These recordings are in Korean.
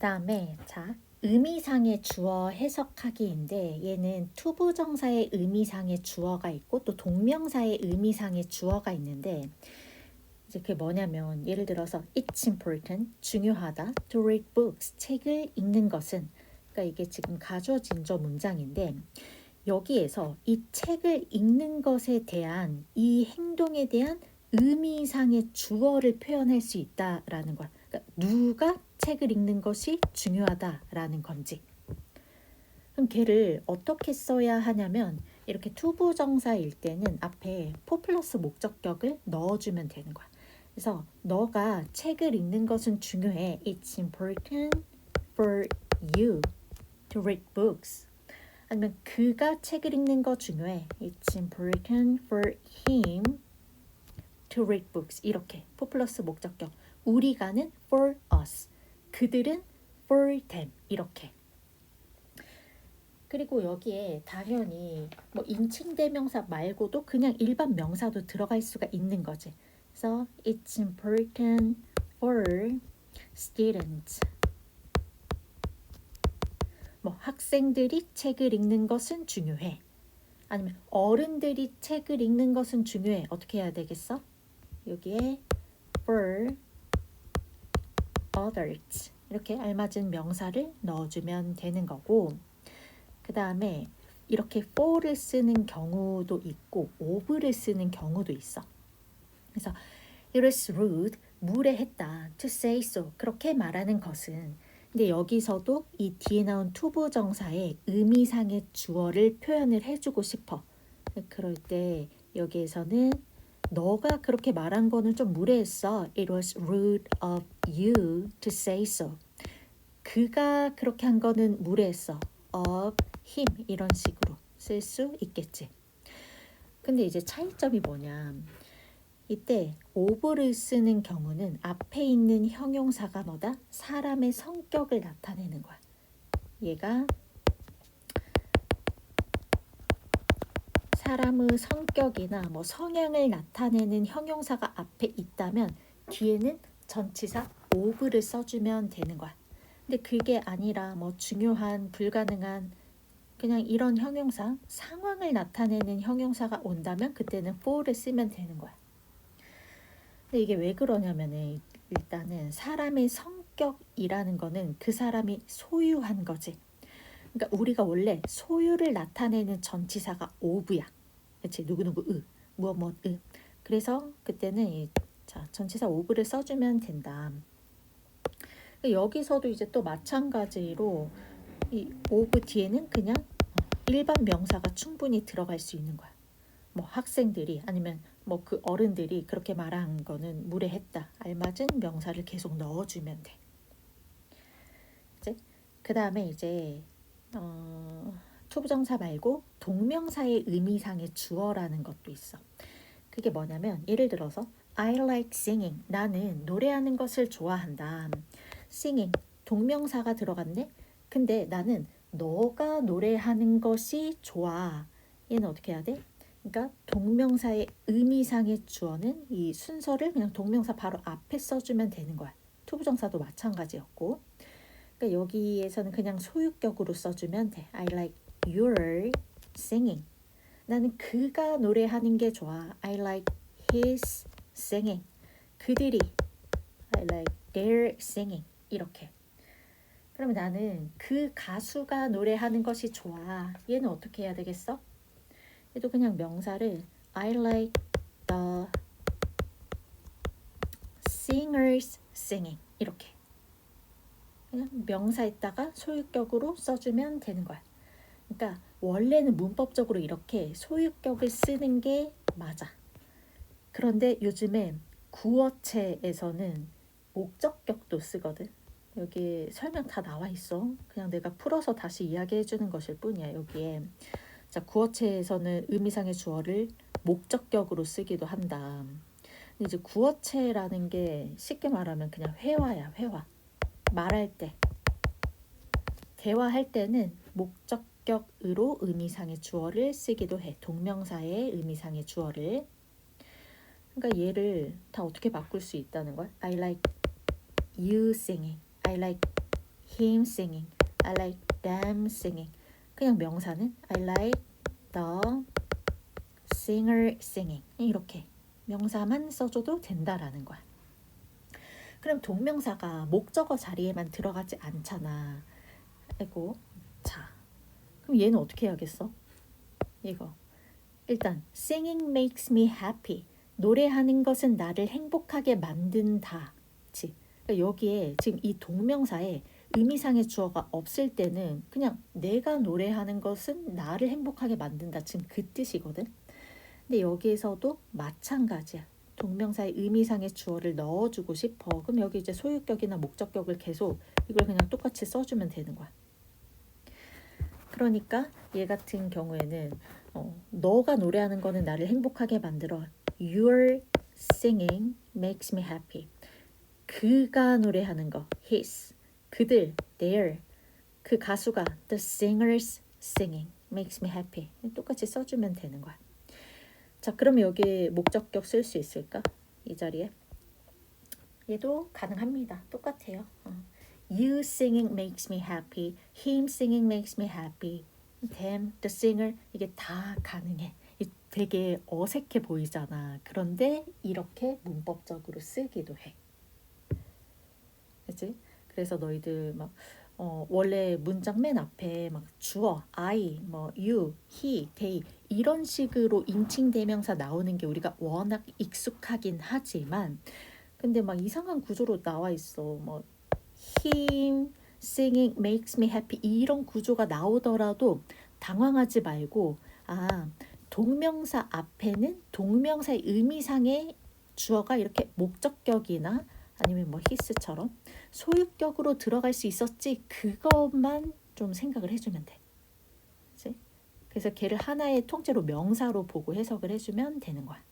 다음에 자 의미상의 주어 해석하기인데 얘는 투부정사의 의미상의 주어가 있고 또 동명사의 의미상의 주어가 있는데 이제 그게 뭐냐면 예를 들어서 It's important, 중요하다 to read books, 책을 읽는 것은 그러니까 이게 지금 가주어진저 문장인데 여기에서 이 책을 읽는 것에 대한 이 행동에 대한 의미상의 주어를 표현할 수 있다라는 거야. 그러니까 누가 책을 읽는 것이 중요하다라는 건지. 그럼 걔를 어떻게 써야 하냐면 이렇게 투부정사일 때는 앞에 for 플러스 목적격을 넣어주면 되는 거야. 그래서 너가 책을 읽는 것은 중요해. It's important for you to read books. 아니면 그가 책을 읽는 거 중요해. It's important for him to read books. 이렇게 for 플러스 목적격. 우리가는 for us. 그들은 for them. 이렇게. 그리고 여기에 당연히 뭐 인칭대명사 말고도 그냥 일반 명사도 들어갈 수가 있는 거지. 그래서 it's important for students. 뭐 학생들이 책을 읽는 것은 중요해. 아니면 어른들이 책을 읽는 것은 중요해. 어떻게 해야 되겠어? 여기에 for others 이렇게 알맞은 명사를 넣어주면 되는 거고 그 다음에 이렇게 for를 쓰는 경우도 있고 of를 쓰는 경우도 있어. 그래서 it is rude, 무례했다 to say so, 그렇게 말하는 것은 근데 여기서도 이 뒤에 나온 투부정사의 의미상의 주어를 표현을 해주고 싶어. 그럴 때 여기에서는 너가 그렇게 말한 거는 좀 무례했어. It was rude of you to say so. 그가 그렇게 한 거는 무례했어. of him 이런 식으로 쓸 수 있겠지. 근데 이제 차이점이 뭐냐. 이때 of를 쓰는 경우는 앞에 있는 형용사가 뭐다? 사람의 성격을 나타내는 거야. 얘가 사람의 성격이나 뭐 성향을 나타내는 형용사가 앞에 있다면 뒤에는 전치사 of를 써주면 되는 거야. 근데 그게 아니라 뭐 중요한, 불가능한 그냥 이런 형용사, 상황을 나타내는 형용사가 온다면 그때는 for를 쓰면 되는 거야. 근데 이게 왜 그러냐면은 일단은 사람의 성격이라는 거는 그 사람이 소유한 거지. 그러니까 우리가 원래 소유를 나타내는 전치사가 of야. 그렇지? 누구누구 무엇 그래서 그때는 자 전치사 of를 써주면 된다. 여기서도 이제 또 마찬가지로 이 of 뒤에는 그냥 일반 명사가 충분히 들어갈 수 있는 거야. 뭐 학생들이 아니면 뭐 그 어른들이 그렇게 말한 거는 무례했다. 알맞은 명사를 계속 넣어주면 돼. 이제 그 다음에 이제 투부정사 말고 동명사의 의미상의 주어라는 것도 있어. 그게 뭐냐면 예를 들어서 I like singing. 나는 노래하는 것을 좋아한다. singing 동명사가 들어갔네. 근데 나는 너가 노래하는 것이 좋아. 얘는 어떻게 해야 돼? 그러니까 동명사의 의미상의 주어는 이 순서를 그냥 동명사 바로 앞에 써주면 되는 거야. 투부정사도 마찬가지였고 그러니까 여기에서는 그냥 소유격으로 써주면 돼. I like your singing. 나는 그가 노래하는 게 좋아. I like his singing. 그들이 I like their singing. 이렇게. 그러면 나는 그 가수가 노래하는 것이 좋아. 얘는 어떻게 해야 되겠어? 얘도 그냥 명사를 I like the singers singing 이렇게 그냥 명사에다가 소유격으로 써주면 되는 거야. 그러니까 원래는 문법적으로 이렇게 소유격을 쓰는 게 맞아. 그런데 요즘에 구어체에서는 목적격도 쓰거든. 여기 설명 다 나와 있어. 그냥 내가 풀어서 다시 이야기해 주는 것일 뿐이야. 여기에 자 구어체에서는 의미상의 주어를 목적격으로 쓰기도 한다. 근데 이제 구어체라는 게 쉽게 말하면 그냥 회화야. 회화. 말할 때 대화할 때는 목적격으로 의미상의 주어를 쓰기도 해. 동명사의 의미상의 주어를. 그러니까 얘를 다 어떻게 바꿀 수 있다는 거야? I like you singing. I like him singing. I like them singing. 그냥 명사는 I like the singer singing. 이렇게 명사만 써줘도 된다라는 거야. 그럼 동명사가 목적어 자리에만 들어가지 않잖아. 아이고. 자, 그럼 얘는 어떻게 해야겠어? 이거. 일단 singing makes me happy. 노래하는 것은 나를 행복하게 만든다. 그치? 그러니까 여기에 지금 이 동명사에 의미상의 주어가 없을 때는 그냥 내가 노래하는 것은 나를 행복하게 만든다. 지금 그 뜻이거든. 근데 여기에서도 마찬가지야. 동명사의 의미상의 주어를 넣어주고 싶어. 그럼 여기 이제 소유격이나 목적격을 계속 이걸 그냥 똑같이 써주면 되는 거야. 그러니까 얘 같은 경우에는 너가 노래하는 거는 나를 행복하게 만들어. Your singing makes me happy. 그가 노래하는 거, his. 그들, their. 그 가수가, the singers singing makes me happy. 똑같이 써주면 되는 거야. 자, 그러면 여기 목적격 쓸 수 있을까? 이 자리에. 얘도 가능합니다. 똑같아요. You singing makes me happy. Him singing makes me happy. Them, the singer. 이게 다 가능해. 되게 어색해 보이잖아. 그런데 이렇게 문법적으로 쓰기도 해. 그치? 그래서 너희들 막 원래 문장 맨 앞에 막 주어, I, 뭐 you, he, they 이런 식으로 인칭 대명사 나오는 게 우리가 워낙 익숙하긴 하지만 근데 막 이상한 구조로 나와 있어. 뭐 him singing makes me happy 이런 구조가 나오더라도 당황하지 말고 동명사 앞에는 동명사의 의미상의 주어가 이렇게 목적격이나 아니면 뭐 his처럼 소유격으로 들어갈 수 있었지 그것만 좀 생각을 해주면 돼. 그치? 그래서 걔를 하나의 통째로 명사로 보고 해석을 해주면 되는 거야.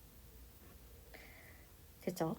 됐죠?